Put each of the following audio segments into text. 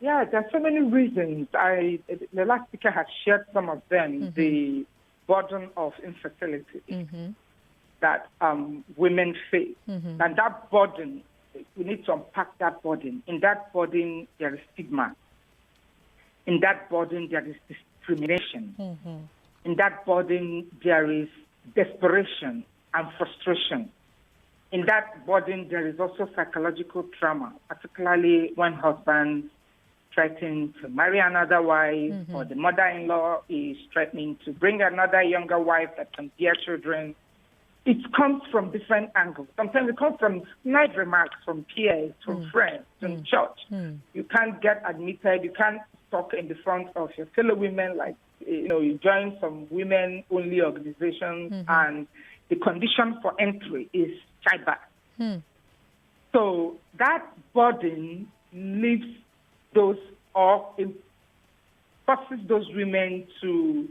Yeah, there are so many reasons. The last speaker has shared some of them. The burden of infertility that women face. And that burden, we need to unpack that burden. In that burden, there is stigma. In that burden, there is discrimination. In that burden, there is desperation and frustration. In that burden, there is also psychological trauma, particularly when husbands threaten to marry another wife, or the mother-in-law is threatening to bring another younger wife that can bear children. It comes from different angles. Sometimes it comes from nice remarks from peers, from friends, from church. You can't get admitted. You can't talk in the front of your fellow women. Like, you join some women-only organizations, and the condition for entry is childbirth. So that burden leaves those, or forces those women to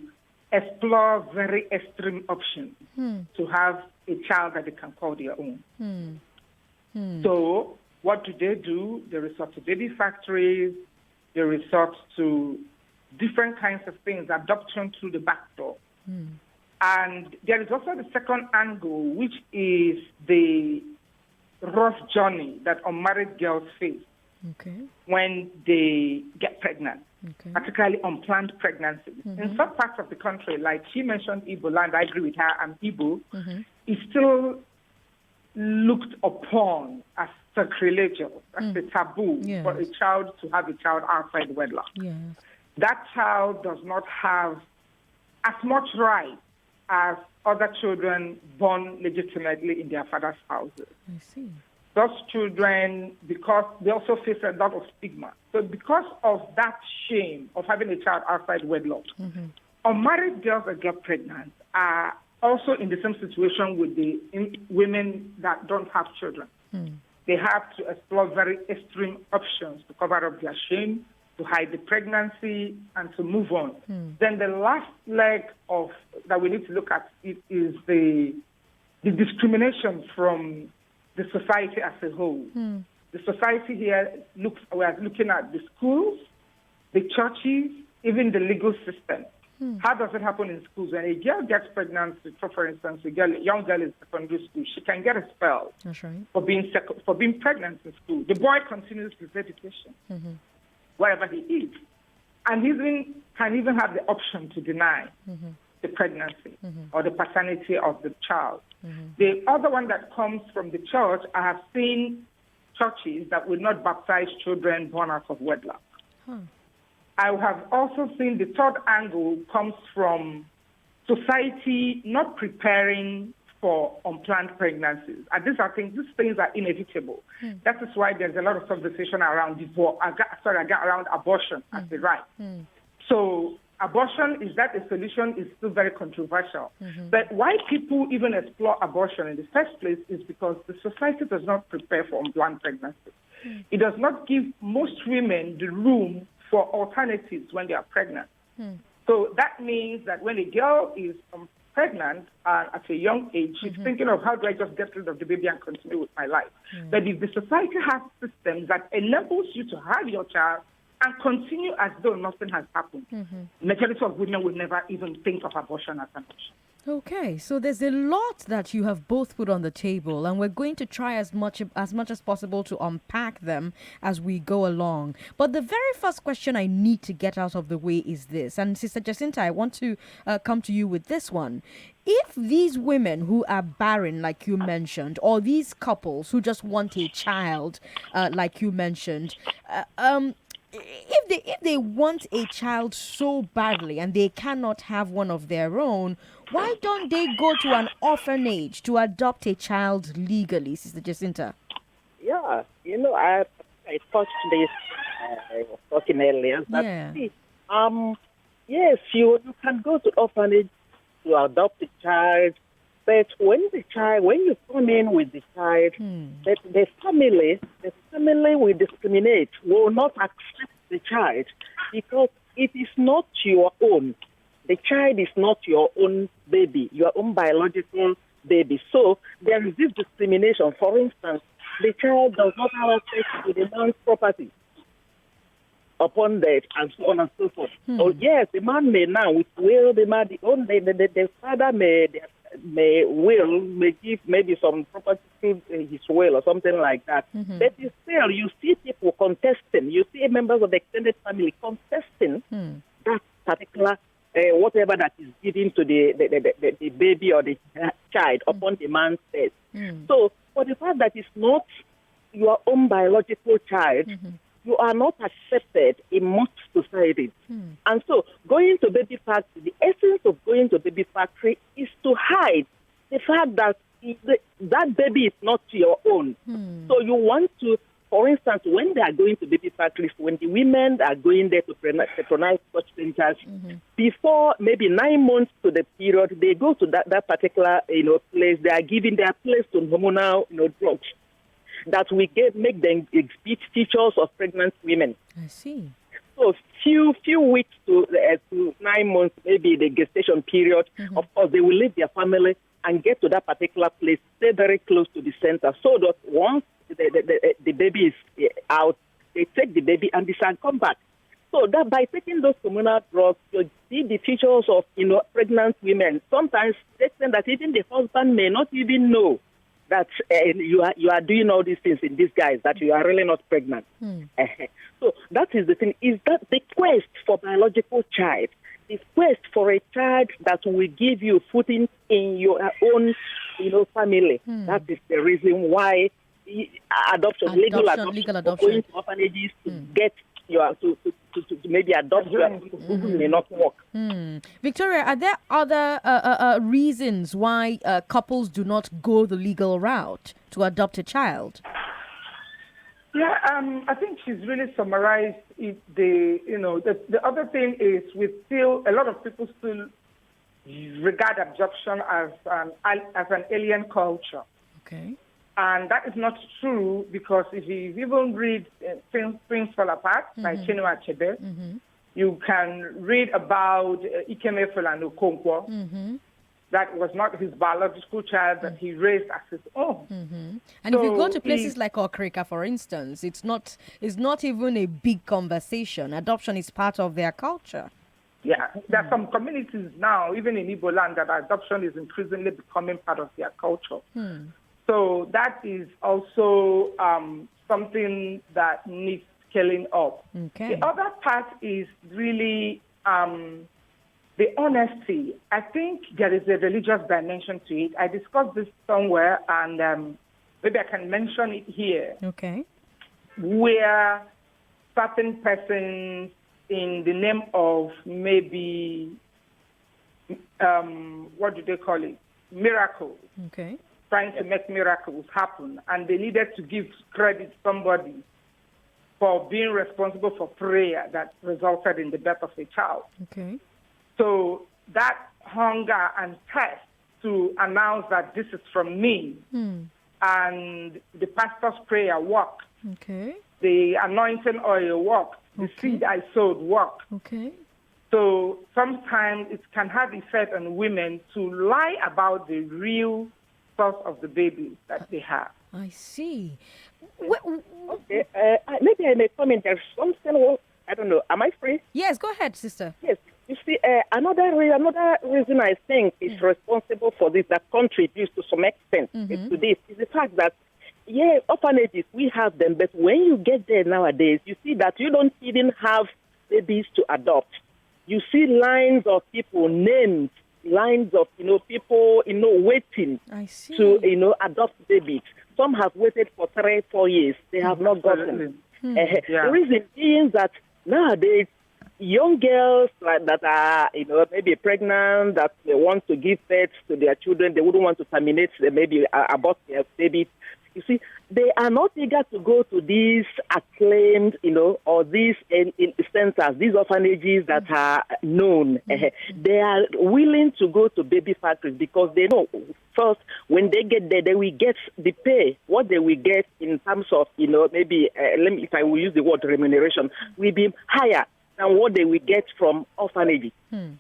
explore very extreme options to have a child that they can call their own. So what do? They resort to baby factories, they resort to different kinds of things, adoption through the back door. And there is also the second angle, which is the rough journey that unmarried girls face when they get pregnant, particularly unplanned pregnancies. In some parts of the country, like she mentioned Igbo land, I agree with her, and Igbo, is still looked upon as sacrilegious, as a taboo for a child to have a child outside wedlock. That child does not have as much right as other children born legitimately in their father's houses. I see. Those children, because they also face a lot of stigma. So because of that shame of having a child outside wedlock, unmarried girls that get pregnant are also in the same situation with the women that don't have children. They have to explore very extreme options to cover up their shame, to hide the pregnancy, and to move on. Then the last leg of that we need to look at is the discrimination from the society as a whole. The society here we are looking at the schools, the churches, even the legal system. How does it happen in schools? When a girl gets pregnant, for instance, a young girl in secondary school, she can get expelled for being pregnant in school. The boy continues his education wherever he is, and he can even have the option to deny the pregnancy or the paternity of the child. The other one that comes from the church, I have seen churches that will not baptize children born out of wedlock. I have also seen the third angle comes from society not preparing for unplanned pregnancies. And these things are inevitable. That is why there's a lot of conversation around around abortion as a right. So abortion, is that a solution, is still very controversial. But why people even explore abortion in the first place is because the society does not prepare for unplanned pregnancy. It does not give most women the room for alternatives when they are pregnant. So that means that when a girl is pregnant at a young age, she's thinking of how do I just get rid of the baby and continue with my life. But if the society has systems that enables you to have your child and continue as though nothing has happened, majority of women will never even think of abortion as an option. Okay, so there's a lot that you have both put on the table, and we're going to try as much as possible to unpack them as we go along. But the very first question I need to get out of the way is this, and Sister Jacinta, I want to come to you with this one. If these women who are barren, like you mentioned, or these couples who just want a child, like you mentioned, if they want a child so badly and they cannot have one of their own, why don't they go to an orphanage to adopt a child legally, Sister Jacinta? Yeah, I touched this. I was talking earlier. Yes, you can go to orphanage to adopt a child. But when you come in with the child, the family will discriminate, will not accept the child because it is not your own. The child is not your own baby, your own biological baby. So there is this discrimination. For instance, the child does not have access to the man's property. upon that, and so on and so forth. So yes, the man may now, with will, the father may give maybe some property to his will or something like that. But still, you see people contesting. You see members of the extended family contesting that particular whatever that is given to the baby or the child upon the man's death. So for the fact that it's not your own biological child, you are not accepted in most societies. And so going to baby factory, the essence of going to baby factory is to hide the fact that that baby is not your own. So you want to, for instance, when they are going to baby factories, when the women are going there to patronize such centers, before maybe 9 months to the period, they go to that particular place. They are giving their place to hormonal drugs that we make them exhibit features of pregnant women. I see. So few weeks to 9 months, maybe the gestation period, of course, they will leave their family and get to that particular place, stay very close to the center, so that once the baby is out, they take the baby and they shall come back. So that by taking those hormonal drugs, you see the features of pregnant women. Sometimes they say that even the husband may not even know that you are doing all these things in disguise, that you are really not pregnant. So that is the thing, is that the quest for biological child, the quest for a child that will give you footing in your own family. That is the reason why legal adoption, going to orphanages to get to maybe adopt your may not work. Victoria, are there other reasons why couples do not go the legal route to adopt a child? Yeah, I think she's really summarized it. The other thing is a lot of people still regard adoption as an alien culture. Okay. And that is not true, because if you even read Things Fall Apart by Chinua Achebe, you can read about Ikeme Fulani Okonkwo. That was not his biological child that he raised as his own. And so if you go to places like Okrika, for instance, it's not even a big conversation. Adoption is part of their culture. Yeah, there are some communities now, even in Igbo land, that adoption is increasingly becoming part of their culture. So that is also something that needs scaling up. Okay. The other part is really the honesty. I think there is a religious dimension to it. I discussed this somewhere, and maybe I can mention it here. Okay. Where certain persons, in the name of maybe, what do they call it? Miracles. Okay. Trying to make miracles happen, and they needed to give credit somebody for being responsible for prayer that resulted in the death of a child. Okay. So that hunger and thirst to announce that this is from me, and the pastor's prayer worked. Okay. The anointing oil worked. The seed I sowed worked. Okay. So sometimes it can have effect on women to lie about the real source of the baby that they have. I see. Okay. Maybe I may comment. There's something. I don't know. Am I free? Yes. Go ahead, sister. Yes. You see, another reason I think is responsible for this, that contributes to some extent to this, is the fact that, orphanages, we have them, but when you get there nowadays, you see that you don't even have babies to adopt. You see lines of people, names, lines of people waiting to adopt babies. Some have waited for 3-4 years. They have not gotten. The reason being that nowadays young girls that are maybe pregnant, that they want to give birth to their children, they wouldn't want to terminate, maybe abort their babies. You see, they are not eager to go to these acclaimed, or these centers, these orphanages that are known. They are willing to go to baby factories because they know, first, when they get there, they will get the pay. What they will get in terms of, maybe, if I will use the word remuneration, will be higher than what they will get from orphanages. And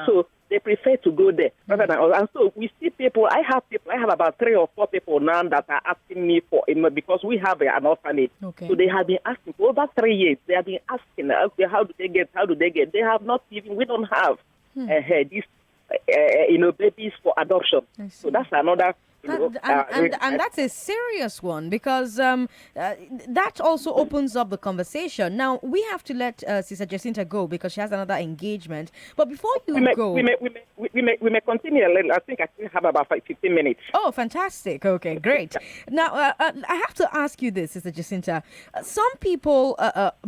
so They prefer to go there rather than. And so we see people. I have about 3 or 4 people now that are asking me for, because we have an orphanage. Okay. So they have been asking for over 3 years. They have been asking, okay, how do they get? They have not even. We don't have these, babies for adoption. So that's another. And that's a serious one, because that also opens up the conversation. Now, we have to let Sister Jacinta go because she has another engagement. But before you go... We may continue a little. I think I still have about 15 minutes. Oh, fantastic. Okay, great. Now, I have to ask you this, Sister Jacinta. Some people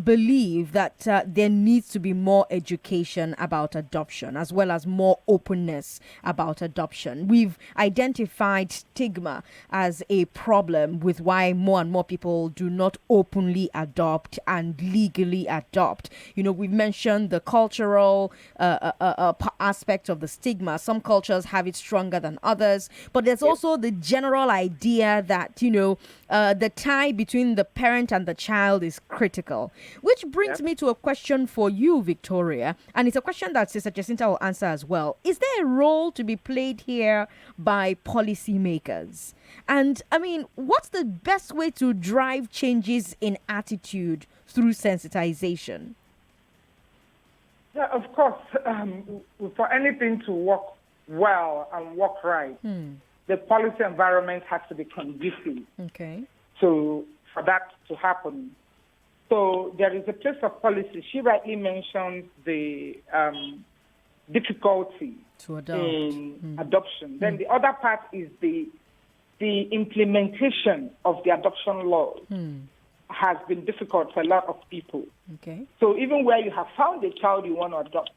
believe that there needs to be more education about adoption, as well as more openness about adoption. We've identified stigma as a problem with why more and more people do not openly adopt and legally adopt. We've mentioned the cultural aspect of the stigma. Some cultures have it stronger than others, but there's also the general idea that the tie between the parent and the child is critical, which brings me to a question for you, Victoria, and it's a question that Sister Jacinta will answer as well. Is there a role to be played here by policymakers? And what's the best way to drive changes in attitude through sensitization? Yeah, of course. For anything to work well and work right, the policy environment has to be conducive. Okay. For that to happen. So there is a place of policy. She rightly mentioned the difficulty to adopt. in adoption. Then the other part is the implementation of the adoption law has been difficult for a lot of people. Okay. So even where you have found a child you want to adopt,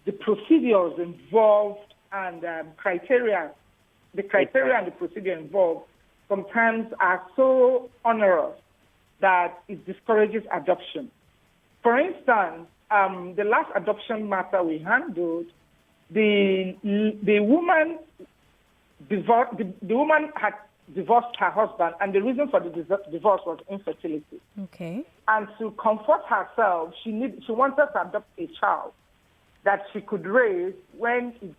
the procedures involved and criteria and the procedure involved sometimes are so onerous that it discourages adoption. For instance, the last adoption matter we handled, the woman had divorced her husband, and the reason for the divorce was infertility. Okay. And to comfort herself, she wanted to adopt a child that she could raise when it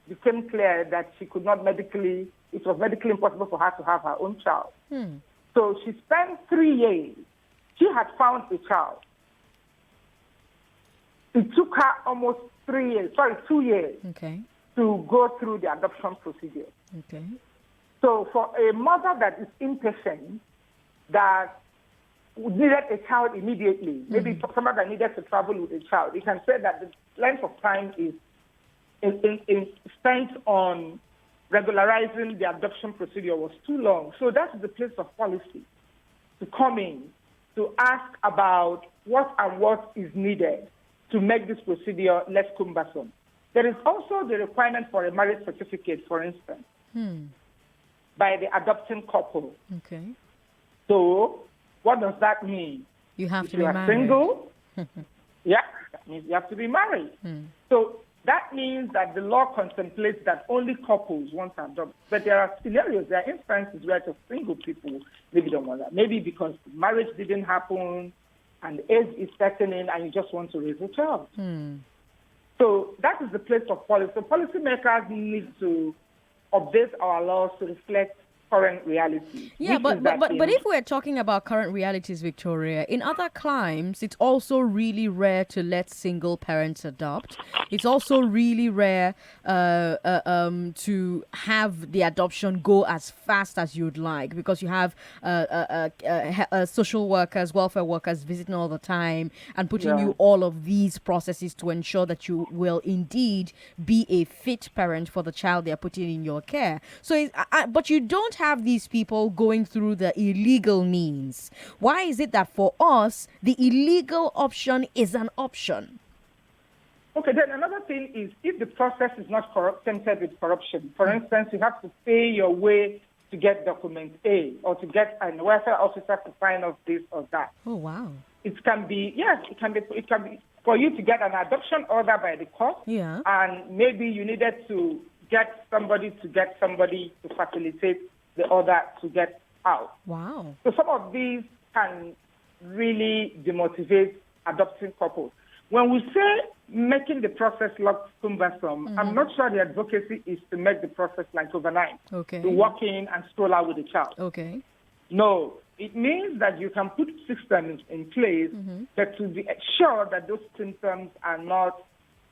became clear that it was medically impossible for her to have her own child. So she spent 3 years. She had found a child. It took her almost 2 years to go through the adoption procedure. Okay. So for a mother that is impatient, that needed a child immediately, maybe someone that needed to travel with a child, you can say that the length of time is spent on regularizing the adoption procedure was too long. So that's the place of policy to come in, to ask about what is needed to make this procedure less cumbersome. There is also the requirement for a marriage certificate, for instance, by the adopting couple. Okay. So what does that mean? You have to be married. If you are single, that means you have to be married. So that means that the law contemplates that only couples want to adopt. But there are scenarios, there are instances where just single people maybe don't want that. Maybe because marriage didn't happen and age is setting in and you just want to raise a child. So that is the place of policy. So policymakers need to update our laws to reflect current realities. Yeah, but if we're talking about current realities, Victoria, in other climes, it's also really rare to let single parents adopt. It's also really rare to have the adoption go as fast as you'd like, because you have social workers, welfare workers visiting all the time and putting you all of these processes to ensure that you will indeed be a fit parent for the child they're putting in your care. So, but you don't have these people going through the illegal means. Why is it that for us, the illegal option is an option? Okay, then another thing is if the process is not tempted with corruption. For instance, you have to pay your way to get document A or to get a welfare officer to sign off this or that. Oh, wow. It can be for you to get an adoption order by the court. Yeah. And maybe you needed to get somebody to facilitate the order to get out. Wow. So some of these can really demotivate adopting couples. when we say making the process less cumbersome, I'm not sure the advocacy is to make the process like overnight. Okay. To walk in and stroll out with the child. Okay. No, it means that you can put systems in place that to be sure that those symptoms are not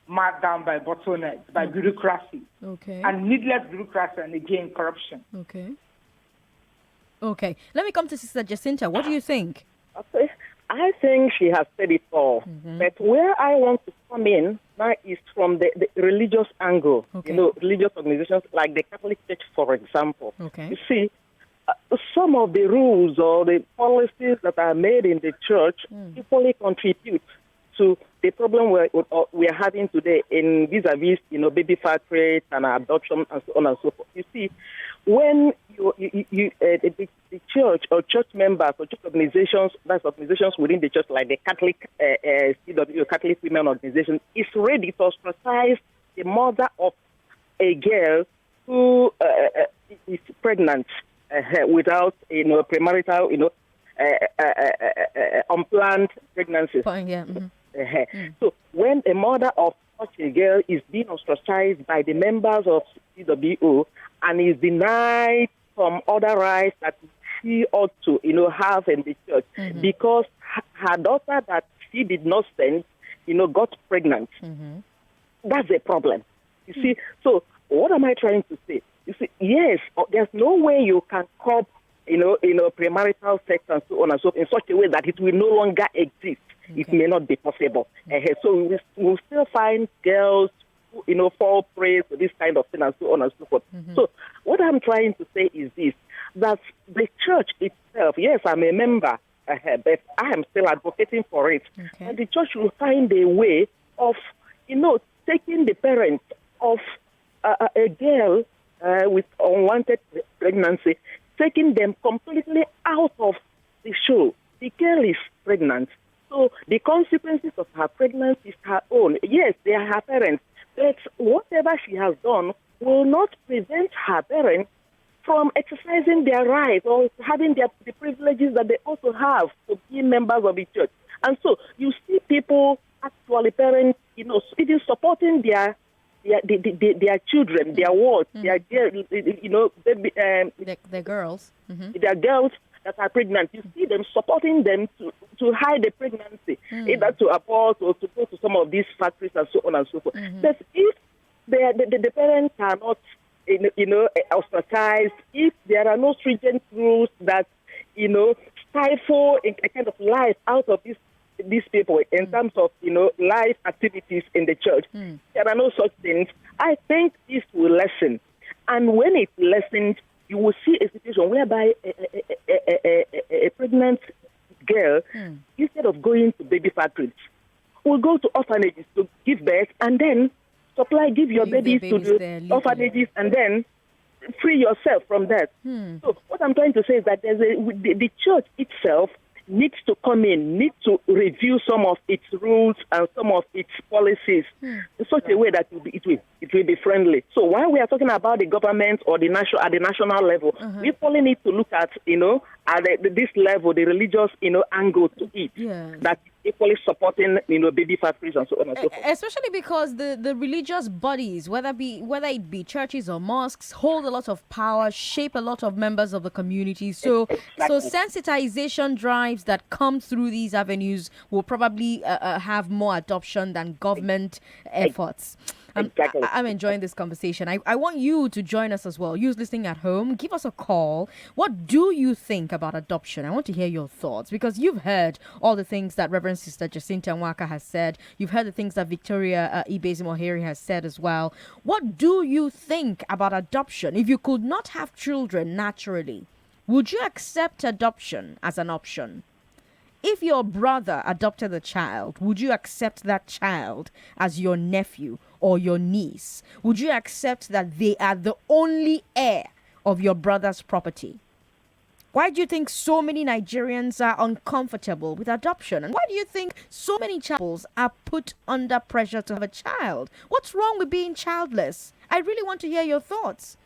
marked down by bottlenecks, by bureaucracy, Okay. and needless bureaucracy, and again, corruption. Okay. Okay. Let me come to Sister Jacinta. What do you think? Okay. I think she has said it all. But where I want to come in now is from the religious angle. Okay. You know, religious organizations like the Catholic Church, for example. Okay. You see, some of the rules or the policies that are made in the church equally contribute to the problem we are having today in vis-a-vis, baby fat rates and adoption and so on and so forth. You see, when the church or church members or church organizations, that's organizations within the church like the Catholic CW, Catholic Women Organization, is ready to ostracize the mother of a girl who is pregnant without, premarital, unplanned pregnancy. Yeah. So when a mother of such a girl is being ostracized by the members of CWO and is denied some other rights that she ought to, have in the church because her daughter that she did not send, got pregnant, that's a problem. You see, so what am I trying to say? You see, yes, there's no way you can curb, premarital sex and so on and so forth in such a way that it will no longer exist. Okay. It may not be possible. So we'll still find girls who, fall prey to this kind of thing and so on and so forth. So what I'm trying to say is this, that the church itself, yes, I'm a member, but I am still advocating for it. Okay. And the church will find a way of, taking the parents of a girl with unwanted pregnancy, taking them completely out of the show. The girl is pregnant. So the consequences of her pregnancy is her own. Yes, they are her parents. But whatever she has done will not prevent her parents from exercising their rights or having the privileges that they also have to be members of the church. And so you see people, actually parents, even supporting their children, their wards, their girls. Their girls that are pregnant. You see them supporting them to hide the pregnancy, either to abort or to go to some of these factories and so on and so forth. But if the parents are not, ostracized, if there are no stringent rules that, stifle a kind of life out of these people in terms of, life activities in the church, there are no such things. I think this will lessen. And when it lessens, you will see a situation whereby a pregnant girl, instead of going to baby factories, will go to orphanages to give birth and then give your babies to the orphanages and then free yourself from that. So what I'm trying to say is that the church itself needs to come in, needs to review some of its rules and some of its policies in such a way that it will be friendly. So while we are talking about the government or at the national level, we probably need to look at at this level the religious angle to it that equally supporting baby factories and so on and so forth. Especially because the religious bodies, whether it be churches or mosques, hold a lot of power, shape a lot of members of the community. So sensitization drives that come through these avenues will probably have more adoption than government efforts. Exactly. I'm enjoying this conversation. I want you to join us as well. You listening at home, give us a call. What do you think about adoption? I want to hear your thoughts because you've heard all the things that Reverend Sister Jacinta Nwaka has said. You've heard the things that Victoria Ibezimoheri has said as well. What do you think about adoption? If you could not have children naturally, would you accept adoption as an option? If your brother adopted a child, would you accept that child as your nephew or your niece? Would you accept that they are the only heir of your brother's property? Why do you think so many Nigerians are uncomfortable with adoption? And why do you think so many couples are put under pressure to have a child? What's wrong with being childless? I really want to hear your thoughts.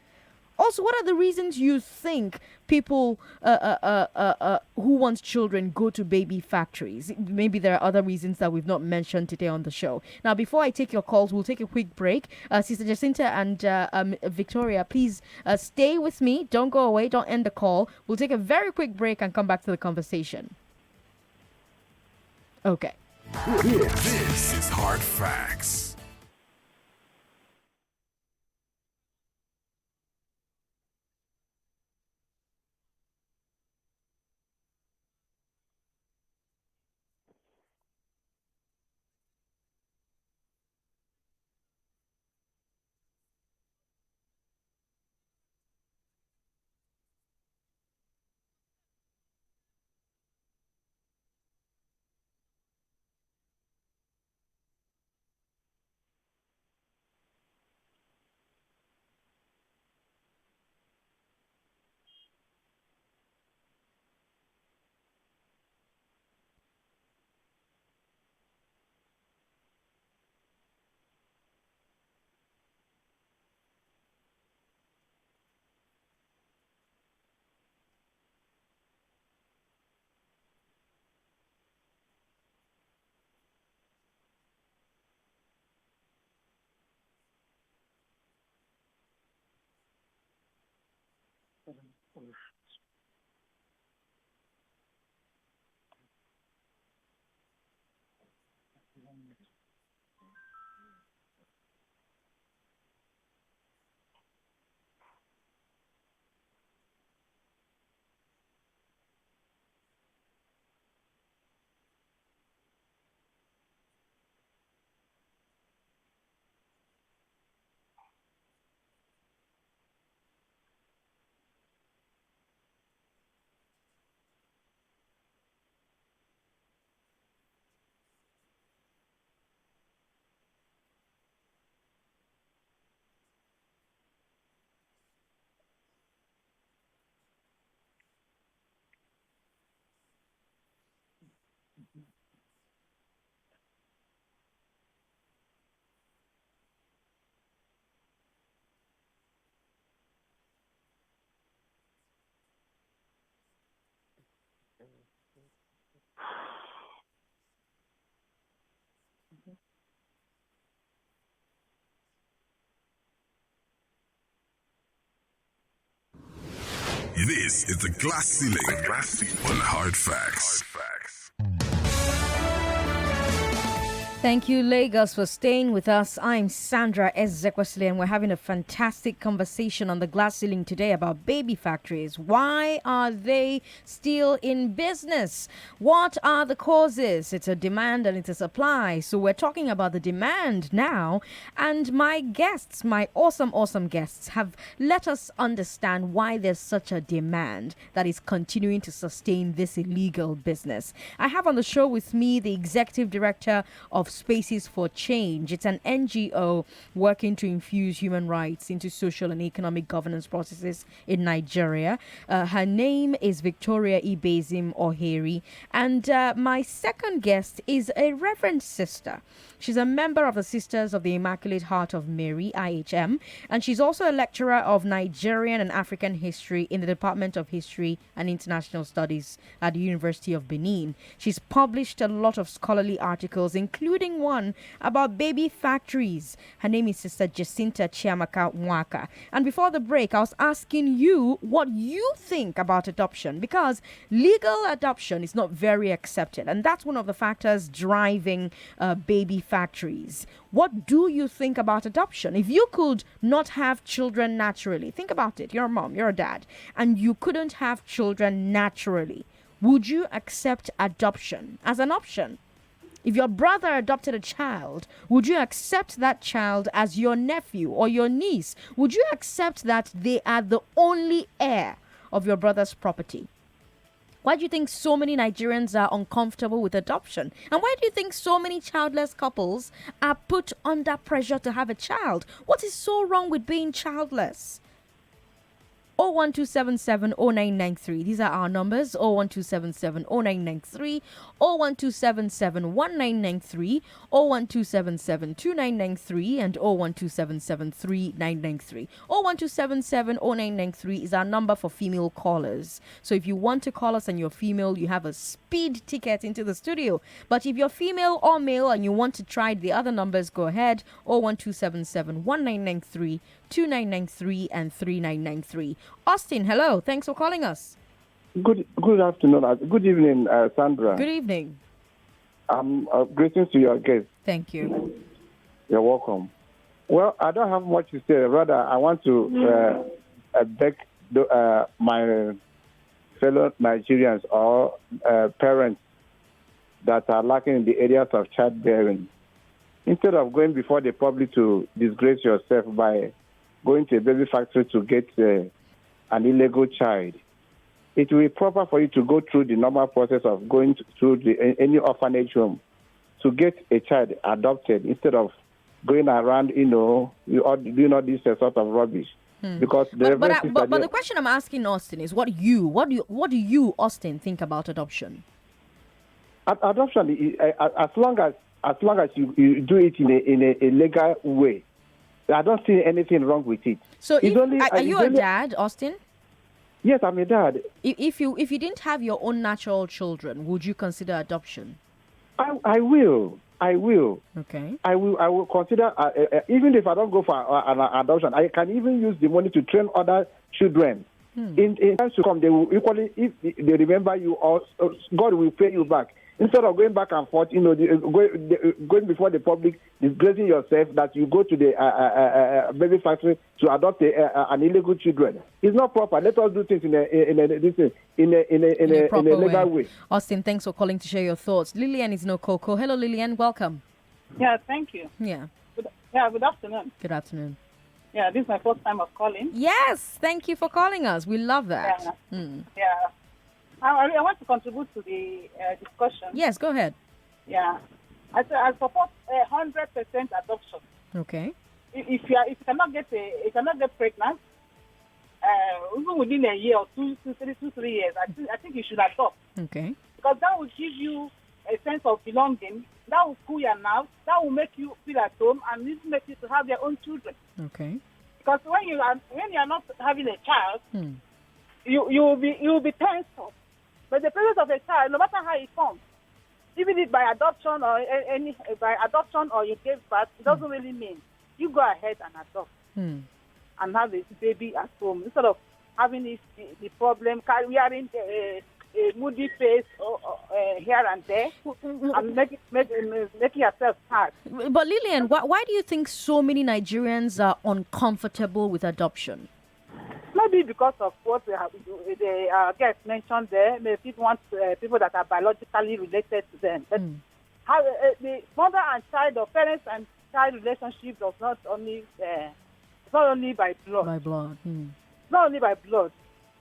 Also, what are the reasons you think people who want children go to baby factories? Maybe there are other reasons that we've not mentioned today on the show. Now, before I take your calls, we'll take a quick break. Sister Jacinta and Victoria, please stay with me. Don't go away. Don't end the call. We'll take a very quick break and come back to the conversation. Okay. This is Hard Facts. This is the Glass Ceiling on Hard Facts. Thank you, Lagos, for staying with us. I'm Sandra Ezekwesili, and we're having a fantastic conversation on the glass ceiling today about baby factories. Why are they still in business? What are the causes? It's a demand and it's a supply. So we're talking about the demand now. And my guests, my awesome guests, have let us understand why there's such a demand that is continuing to sustain this illegal business. I have on the show with me the executive director of Spaces for Change. It's an NGO working to infuse human rights into social and economic governance processes in Nigeria. Her name is Victoria Ibezim Oheri. And my second guest is a Reverend Sister. She's a member of the Sisters of the Immaculate Heart of Mary, IHM, and she's also a lecturer of Nigerian and African history in the Department of History and International Studies at the University of Benin. She's published a lot of scholarly articles, including one about baby factories. Her name is Sister Jacinta Chiamaka Nwaka. And before the break, I was asking you what you think about adoption, because legal adoption is not very accepted, and that's one of the factors driving baby factories. What do you think about adoption? If you could not have children naturally, think about it. You're a mom, you're a dad, and you couldn't have children naturally, would you accept adoption as an option? If your brother adopted a child, would you accept that child as your nephew or your niece? Would you accept that they are the only heir of your brother's property? Why do you think so many Nigerians are uncomfortable with adoption? And why do you think so many childless couples are put under pressure to have a child? What is so wrong with being childless? 012770993. These are our numbers. 012770993, 012771993, 012772993, and 012773993. 012770993 is our number for female callers. So if you want to call us and you're female, you have a speed ticket into the studio. But if you're female or male and you want to try the other numbers, go ahead. 012771993, 2993, and 3993. Austin, hello. Thanks for calling us. Good afternoon. Good evening, Sandra. Good evening. Greetings to your guest. Thank you. You're welcome. Well, I don't have much to say. Rather, I want to beg my fellow Nigerians or parents that are lacking in the areas of childbearing. Instead of going before the public to disgrace yourself by going to a baby factory to get an illegal child, it will be proper for you to go through the normal process of going to any orphanage home to get a child adopted instead of going around, doing all this sort of rubbish. Because but the question I'm asking Austin is, what do you, Austin, think about adoption? Adoption, as long as you do it in a legal way, I don't see anything wrong with it. So, are you a dad, Austin? Yes, I'm a dad. If you didn't have your own natural children, would you consider adoption? I will. Okay. I will consider, even if I don't go for an adoption, I can even use the money to train other children. In times to come, they will equally, if they remember you, God will pay you back. Instead of going back and forth, going before the public, disgracing yourself that you go to the baby factory to adopt an illegal children. It's not proper. Let us do things in a legal way. Austin, thanks for calling to share your thoughts. Lillian is no Coco. Hello, Lillian. Welcome. Yeah, thank you. Yeah. Good afternoon. Good afternoon. Yeah, this is my first time of calling. Yes, thank you for calling us. We love that. Yeah. I want to contribute to the discussion. Yes, go ahead. Yeah, I support 100% adoption. Okay. If you cannot get pregnant, even within a year or 3 years, I think you should adopt. Okay. Because that will give you a sense of belonging. That will cool your nerves. That will make you feel at home and it will make you to have your own children. Okay. Because when you are not having a child, you will be tensed up. But the presence of a child, no matter how it comes, even if by adoption or you gave birth, it doesn't really mean. You go ahead and adopt and have a baby at home instead of having the problem, wearing a moody face here and there and making yourself sad. But Lillian, why do you think so many Nigerians are uncomfortable with adoption? Maybe because of what the guest mentioned there. Maybe people want people that are biologically related to them. But how the mother and child or parents and child relationship does not only it's not only by blood. By blood. It's not only by blood.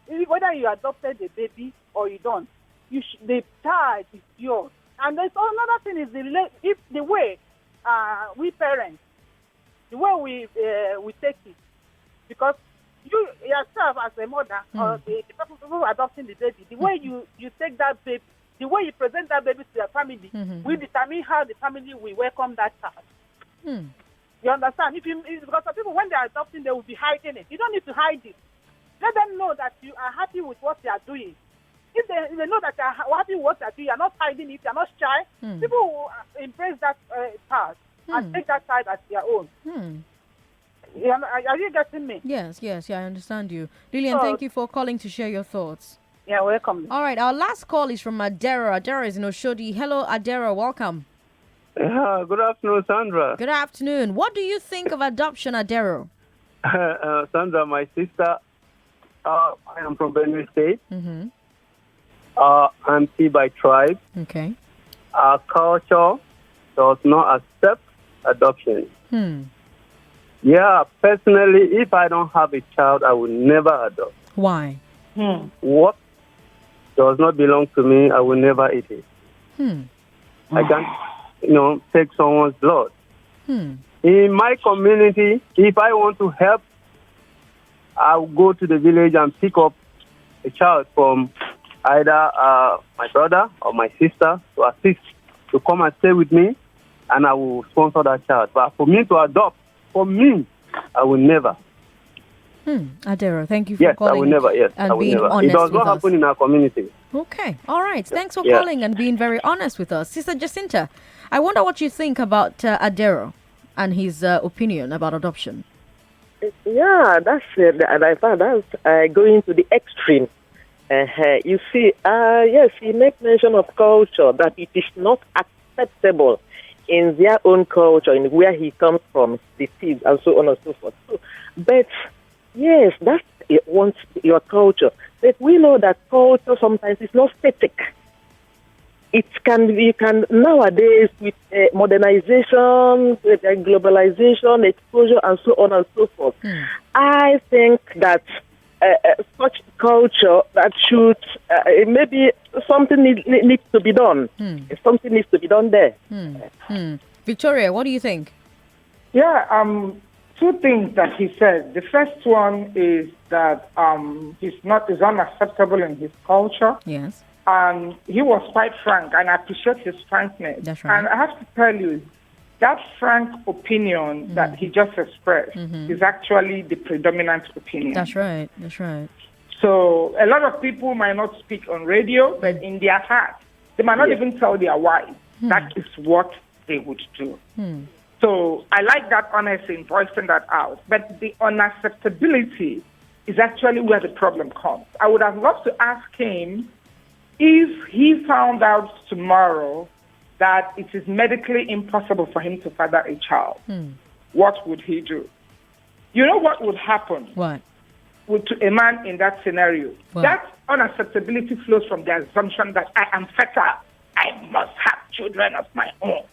Whether you adopted the baby or you don't, the child is yours. And there's another thing is the way we parents, the way we take it, because you yourself as a mother or the people who are adopting the baby, the way you take that baby, the way you present that baby to your family, will determine how the family will welcome that child. You understand? Because some people, when they are adopting, they will be hiding it. You don't need to hide it. Let them know that you are happy with what they are doing. If they know that you are happy with what they are doing, you are not hiding it, you are not shy, people will embrace that child and take that child as their own. Are you getting me? Yes, I understand you. Lillian, thank you for calling to share your thoughts. Yeah, welcome. All right, our last call is from Adera. Adera is in Oshodi. Hello, Adera, welcome. Good afternoon, Sandra. Good afternoon. What do you think of adoption, Adera? Sandra, my sister, I am from Benue State. I'm T by tribe. Okay. Our culture does not accept adoption. Yeah, personally, if I don't have a child, I will never adopt. Why? What does not belong to me, I will never eat it. I can't, take someone's blood. In my community, if I want to help I'll go to the village and pick up a child from either my brother or my sister to assist to come and stay with me, and I will sponsor that child. But for me to adopt, for me, I will never. Adero, thank you for calling. I will never. Yes, and I will being never. honest It does with not happen us. in our community. Okay, all right. Thanks for calling and being very honest with us, Sister Jacinta. I wonder what you think about Adero and his opinion about adoption. Yeah, that's it. And I thought that's going to the extreme. You see, yes, he makes mention of culture, that it is not acceptable in their own culture, in where he comes from, the seeds, and so on and so forth. But yes, that's once your culture. But we know that culture sometimes is not static. You can nowadays with modernization, with globalization, exposure, and so on and so forth. I think that such culture that should maybe something needs to be done. Something needs to be done there. Victoria, what do you think? Yeah, two things that he said. The first one is that is unacceptable in his culture. Yes. And he was quite frank, and I appreciate his frankness. That's right. And I have to tell you, that frank opinion that he just expressed is actually the predominant opinion. That's right. That's right. So a lot of people might not speak on radio, but in their heart, they might not even tell their wives. That is what they would do. So I like that honesty in voicing that out. But the unacceptability is actually where the problem comes. I would have loved to ask him if he found out tomorrow that it is medically impossible for him to father a child, what would he do? You know what would happen? What? To a man in that scenario? What? That unacceptability flows from the assumption that I am fertile. I must have children of my own.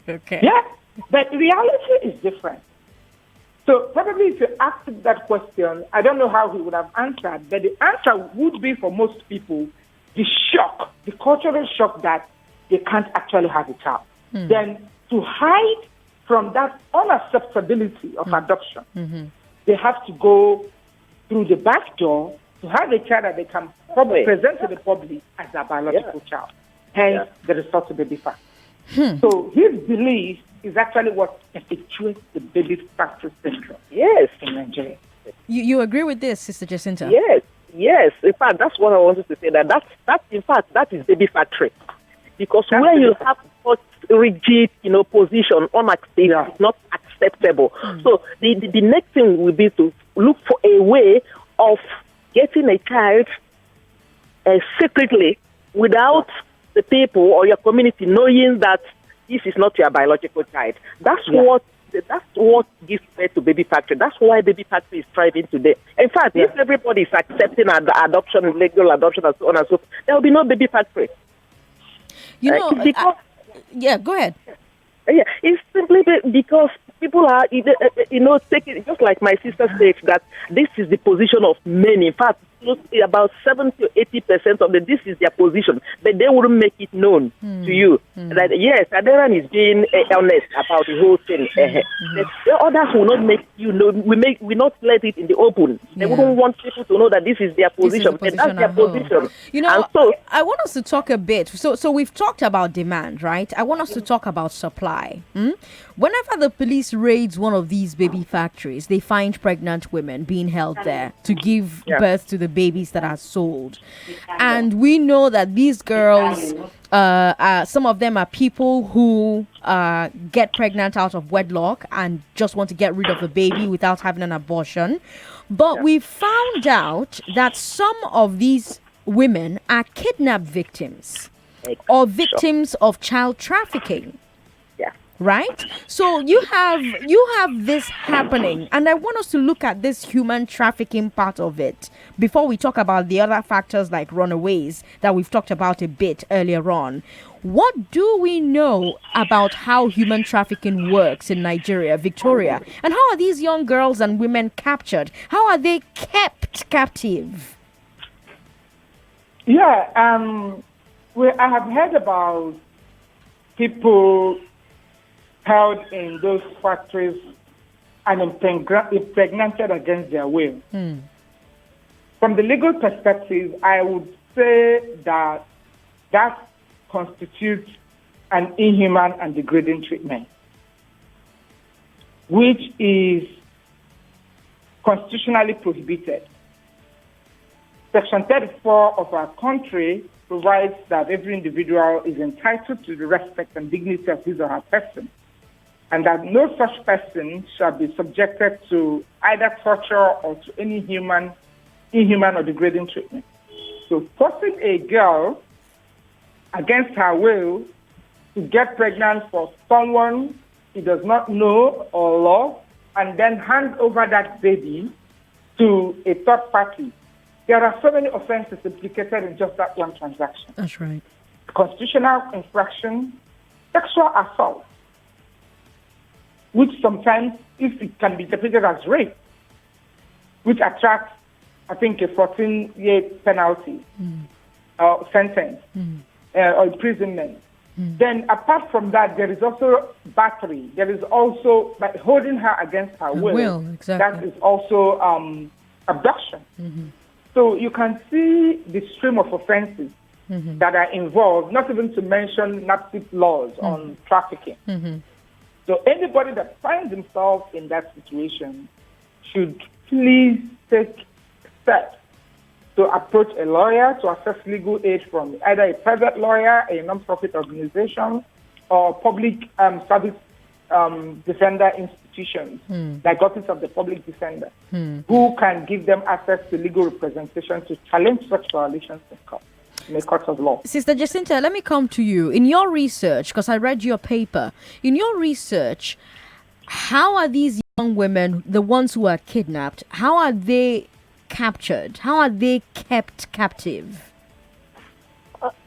Okay. Yeah, but reality is different. So probably if you asked him that question, I don't know how he would have answered, but the answer would be for most people, the shock, the cultural shock that they can't actually have a child. Then to hide from that unacceptability of adoption, they have to go through the back door to have a child that they can probably present to the public as a biological child. Hence, the result to baby factory. So his belief is actually what effectuates the baby factory syndrome. Yes. In Nigeria. You agree with this, Sister Jacinta? Yes. In fact, that's what I wanted to say. That is baby factory, because when you have such rigid, position, it's not acceptable. So the next thing will be to look for a way of getting a child secretly without the people or your community knowing that this is not your biological child. That's what gives birth to baby factory. That's why baby factory is thriving today. In fact, if everybody is accepting adoption, legal adoption, and so on and so forth, there will be no baby factory. Go ahead. Yeah, it's simply because people are, taking, just like my sister said, that this is the position of many. In fact, about 70 to 80% of this is their position, but they wouldn't make it known to you. That yes, Aderan is being honest about the whole thing. The others will not make you know. We not let it in the open. They wouldn't want people to know that this is their position. But that's their position. And so I want us to talk a bit. So we've talked about demand, right? I want us to talk about supply. Whenever the police raids one of these baby factories, they find pregnant women being held there to give birth to the babies that are sold. And we know that these girls, some of them are people who get pregnant out of wedlock and just want to get rid of the baby without having an abortion. But we found out that some of these women are kidnapped victims or victims of child trafficking. Right? So you have this happening, and I want us to look at this human trafficking part of it before we talk about the other factors like runaways that we've talked about a bit earlier on. What do we know about how human trafficking works in Nigeria, Victoria? And how are these young girls and women captured? How are they kept captive? Yeah, I have heard about people held in those factories and impregnated against their will. From the legal perspective, I would say that that constitutes an inhuman and degrading treatment, which is constitutionally prohibited. Section 34 of our country provides that every individual is entitled to the respect and dignity of his or her person, and that no such person shall be subjected to either torture or to any inhuman or degrading treatment. So forcing a girl against her will to get pregnant for someone she does not know or love, and then hand over that baby to a third party. There are so many offenses implicated in just that one transaction. That's right. Constitutional infraction, sexual assault, which sometimes, if it can be interpreted as rape, which attracts, I think, a 14-year penalty or sentence or imprisonment. Then apart from that, there is also battery. There is also by holding her against her will. Exactly. That is also abduction. So you can see the stream of offenses that are involved, not even to mention NAPSIP laws on trafficking. So anybody that finds himself in that situation should please take steps to approach a lawyer to access legal aid from either a private lawyer, a non-profit organization, or public service defender institutions, like Office of the Public Defender, who can give them access to legal representation to challenge such violations in the courts of law. Sister Jacinta, let me come to you. In your research, because I read your paper, in your research, how are these young women, the ones who are kidnapped, how are they captured? How are they kept captive?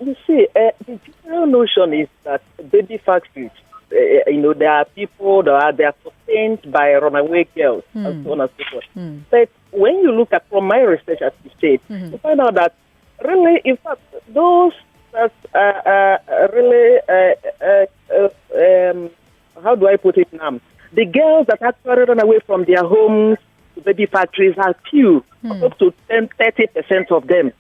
You see, the general notion is that baby factories, there are people that are sustained by runaway girls and so on and so forth. But when you look at, from my research, as you said, you find out that really, in fact, those that how do I put it now? The girls that actually run away from their homes to baby factories are few, up to 30% of them,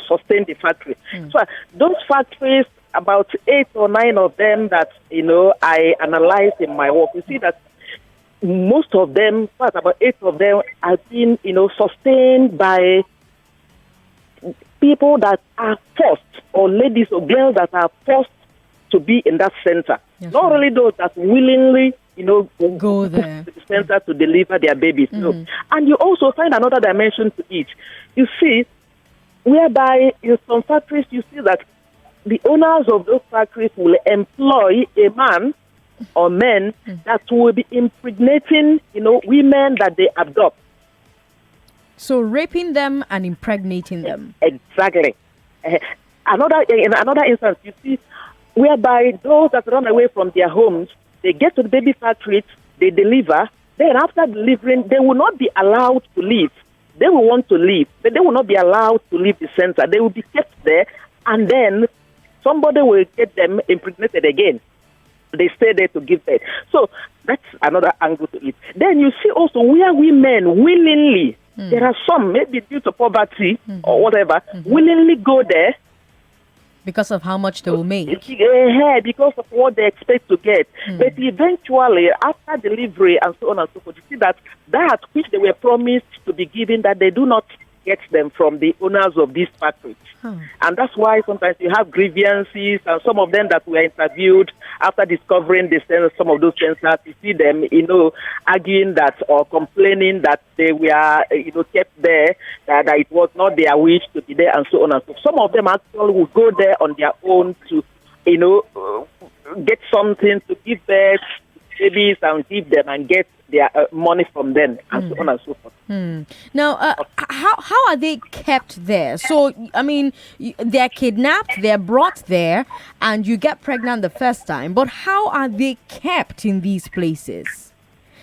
sustain the factory. So those factories, about 8 or 9 of them that, I analyzed in my work, you see that most of them, about 8 of them, have been, sustained by people that are forced, or ladies or girls that are forced to be in that center. Yes, not only those that willingly, go there to the center to deliver their babies. No. And you also find another dimension to it. You see, whereby in some factories, you see that the owners of those factories will employ a man or men that will be impregnating, women that they adopt. So raping them and impregnating them. Exactly. In another instance, you see, whereby those that run away from their homes, they get to the baby factories, they deliver, then after delivering, they will not be allowed to leave. They will want to leave, but they will not be allowed to leave the center. They will be kept there, and then somebody will get them impregnated again. They stay there to give birth. So that's another angle to it. Then you see also where women willingly, there are some, maybe due to poverty or whatever, willingly go there. Because of how much they will make. Because of what they expect to get. But eventually, after delivery and so on and so forth, you see that which they were promised to be given, that they do not get them from the owners of these factories. And that's why sometimes you have grievances, and some of them that were interviewed after discovering some of those sensors, you see them, arguing that or complaining that they were, kept there, that it was not their wish to be there, and so on and so forth. Some of them actually will go there on their own to, get something to give birth to babies and give them and get their money from them, and so on and so forth. Now, how are they kept there? So, I mean, they're kidnapped, they're brought there, and you get pregnant the first time. But how are they kept in these places?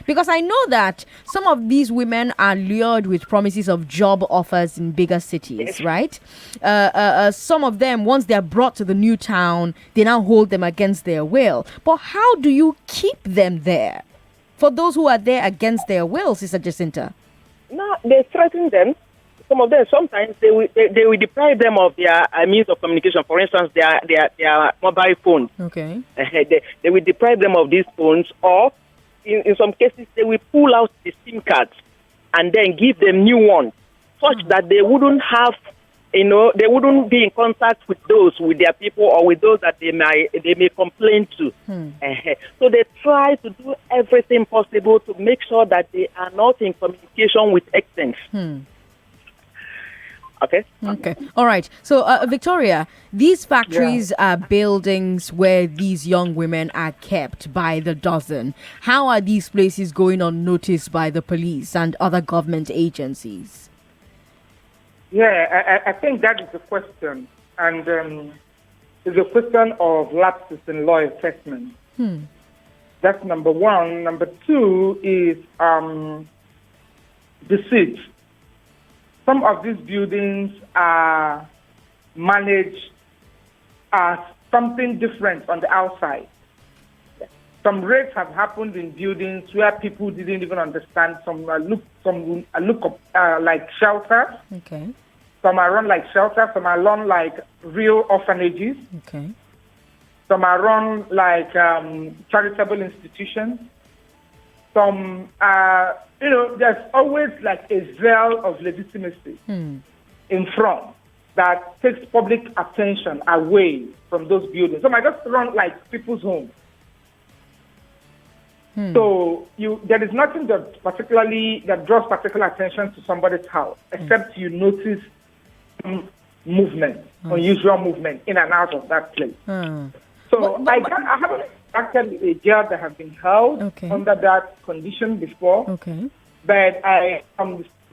Because I know that some of these women are lured with promises of job offers in bigger cities, right? Some of them, once they're brought to the new town, they now hold them against their will. But how do you keep them there For those who are there against their will, Sister Jacinta. No, they threaten them. Some of them, sometimes they will deprive them of their means of communication. For instance, their mobile phones. Okay. They will deprive them of these phones, or in some cases, they will pull out the SIM cards and then give them new ones, such that they wouldn't have, they wouldn't be in contact with their people, or with those that they may complain to. So they try to do everything possible to make sure that they are not in communication with extents. Okay. All right. So, Victoria, these factories are buildings where these young women are kept by the dozen. How are these places going unnoticed by the police and other government agencies? Yeah, I think that is the question. And it's a question of lapses in law enforcement. That's number one. Number two is deceit. Some of these buildings are managed as something different on the outside. Some rapes have happened in buildings where people didn't even understand. Some look like shelters. Okay. Some are run like shelters. Some are run like real orphanages. Okay. Some are run like charitable institutions. Some are, there's always like a veil of legitimacy in front that takes public attention away from those buildings. Some are just run like people's homes. So there is nothing that draws particular attention to somebody's house, except you notice movement, unusual movement in and out of that place. So I haven't actually a girl that have been held under that condition before. Okay. But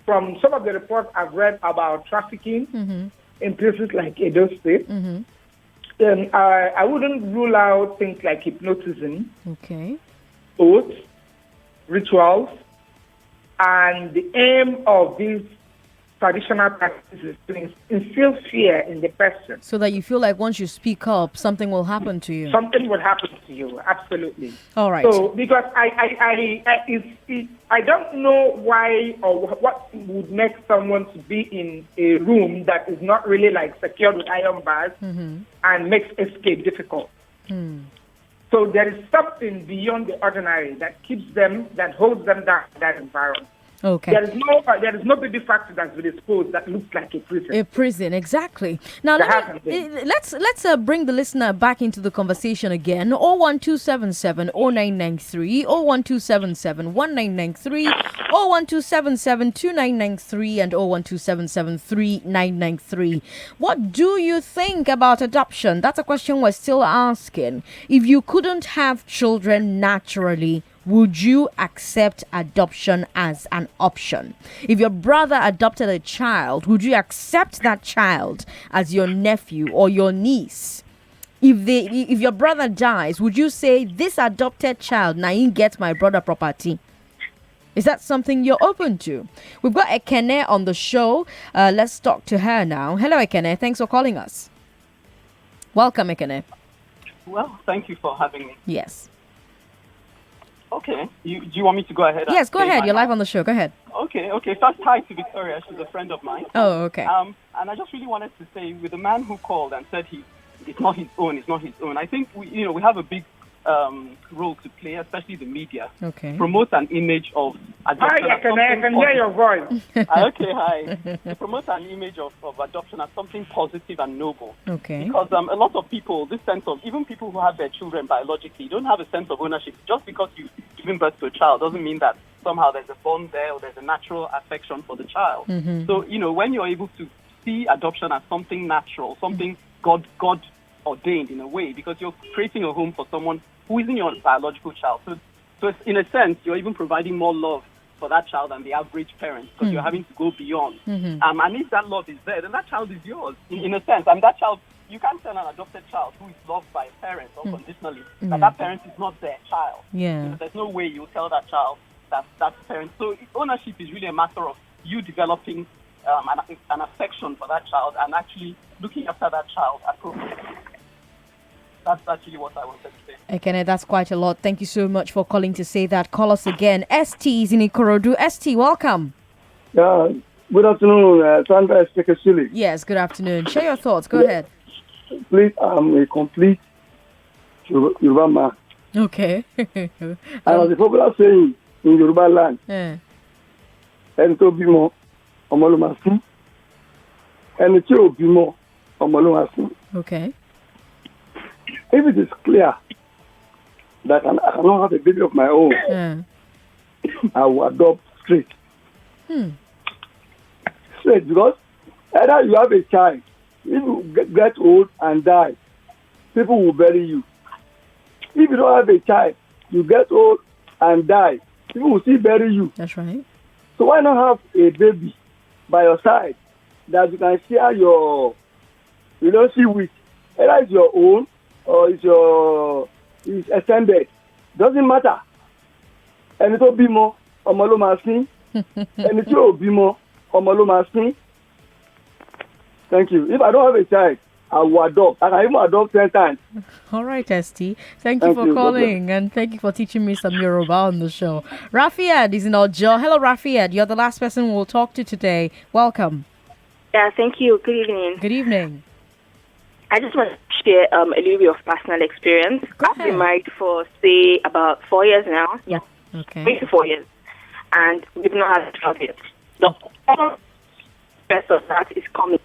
from some of the reports I've read about trafficking in places like Edo State, then I wouldn't rule out things like hypnotism, oaths, rituals, and the aim of these traditional practices to instill fear in the person. So that you feel like once you speak up, something will happen to you. Something will happen to you, absolutely. All right. So, because I don't know why or what would make someone to be in a room that is not really like secured with iron bars and makes escape difficult. So there is something beyond the ordinary that keeps them, that holds them down in that environment. Okay. There is no baby factory that's been exposed that looks like a prison. A prison, exactly. Now let's bring the listener back into the conversation again. 01277 0993, 01277 1993, 01277 2993, and 01277 3993. What do you think about adoption? That's a question we're still asking. If you couldn't have children naturally, would you accept adoption as an option? If your brother adopted a child, would you accept that child as your nephew or your niece? If your brother dies, would you say this adopted child now you get my brother property? Is that something you're open to? We've got Ekene on the show. Let's talk to her now. Hello, Ekene. Thanks for calling us. Welcome, Ekene. Well, thank you for having me. Yes. Okay. Do you want me to go ahead? Yes, go ahead. You're live on the show. Go ahead. Okay. First, hi to Victoria. She's a friend of mine. Oh, okay. And I just really wanted to say, with the man who called and said it's not his own, I think we have a big role to play, especially the media. Okay. Promote an image of adoption. Hi, I can hear your voice. Okay, hi. Promote an image of adoption as something positive and noble. Okay. Because a lot of people, this sense of, even people who have their children biologically, don't have a sense of ownership. Just because you've given birth to a child doesn't mean that somehow there's a bond there or there's a natural affection for the child. So, when you're able to see adoption as something natural, something God ordained in a way, because you're creating a home for someone who isn't your biological child. So in a sense, you're even providing more love for that child than the average parent, because you're having to go beyond. And if that love is there, then that child is yours, in a sense. And that child, you can't tell an adopted child who is loved by a parent unconditionally that parent is not their child. Yeah. There's no way you tell that child that's parent. So ownership is really a matter of you developing an affection for that child and actually looking after that child appropriately. That's actually what I wanted to say. Okay, that's quite a lot. Thank you so much for calling to say that. Call us again. ST is in Ikorodu. ST, welcome. Yeah, good afternoon, Sandra Ezekwesili. Yes, good afternoon. Share your thoughts. Go ahead. Please, I'm a complete Yoruba man. Okay. And as a popular saying in Yoruba land, ẹni tó bímọ, ọmọ ló máa fún. Ẹni tí ò bímọ, ọmọ ló máa fún. Okay. If it is clear that I cannot have a baby of my own, I will adopt straight. Straight, because either you have a child, if you get old and die, people will bury you. If you don't have a child, you get old and die, people will still bury you. That's right. So why not have a baby by your side that you can share your relationship with? Either it's your own or it's extended. Doesn't matter. Ẹni tó bímọ, ọmọ ló máa sín. Ẹni tí ò bímọ, ọmọ ló máa sín. Thank you. If I don't have a child, I will adopt. I can even adopt 10 times. All right, ST. Thank you for calling, and thank you for teaching me some Yoruba on the show. Rafiad is in Ojo. Hello, Rafiad. You're the last person we'll talk to today. Welcome. Yeah, thank you. Good evening. Good evening. I just want to share a little bit of personal experience. I've been married for, say, about 4 years now. Yeah. Okay. 3 to 4 years. And we've not had a child yet. The best of that is coming.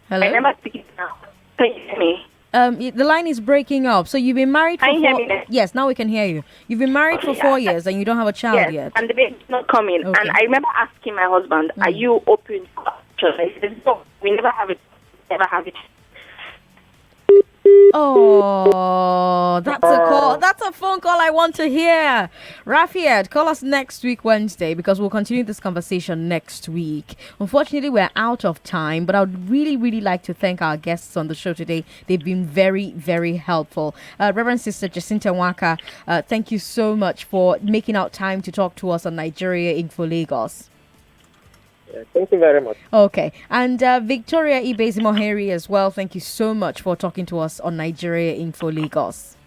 Hello? I never speak it now. Can you hear me? The line is breaking up. So you've been married for Can you hear me now? Yes, now we can hear you. You've been married for 4 years and you don't have a child Yes, yet. and the baby's not coming. Okay. And I remember asking my husband, are you open to adoption? He said, no, we never have it. Never have it. Oh, that's a call. That's a phone call I want to hear. Rafiad, call us next week, Wednesday, because we'll continue this conversation next week. Unfortunately, we're out of time, but I would really, really like to thank our guests on the show today. They've been very, very helpful. Reverend Sister Jacinta Waka, thank you so much for making out time to talk to us on Nigeria Info Lagos. Thank you very much. Okay. And Victoria Ibezimoheri as well. Thank you so much for talking to us on Nigeria Info Lagos.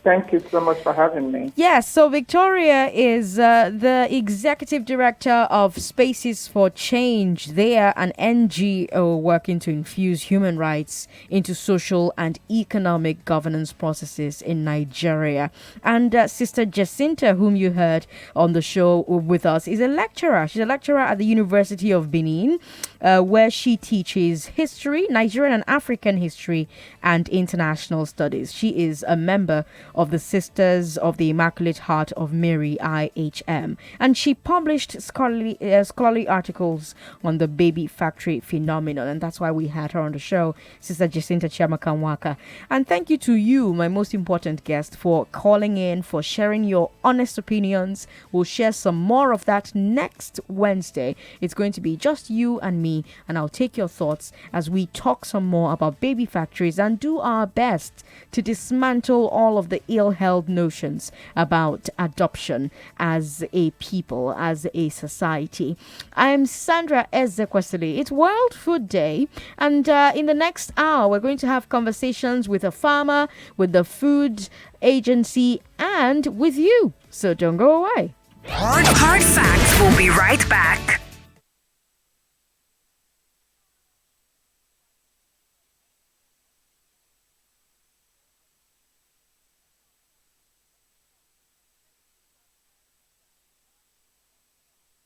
Thank you so much for having me. Yes, so Victoria is the executive director of Spaces for Change. They are an NGO working to infuse human rights into social and economic governance processes in Nigeria. And Sister Jacinta, whom you heard on the show with us, is a lecturer. She's a lecturer at the University of Benin, where she teaches history, Nigerian and African history, and international studies. She is a member of the Sisters of the Immaculate Heart of Mary, IHM. And she published scholarly articles on the baby factory phenomenon. And that's why we had her on the show, Sister Jacinta Chiamakanwaka. And thank you to you, my most important guest, for calling in, for sharing your honest opinions. We'll share some more of that next Wednesday. It's going to be just you and me, and I'll take your thoughts as we talk some more about baby factories and do our best to dismantle all of the ill-held notions about adoption as a people, as a society. I'm Sandra Ezekwesili. It's World Food Day, and in the next hour, we're going to have conversations with a farmer, with the food agency, and with you. So don't go away. Hard Facts will be right back.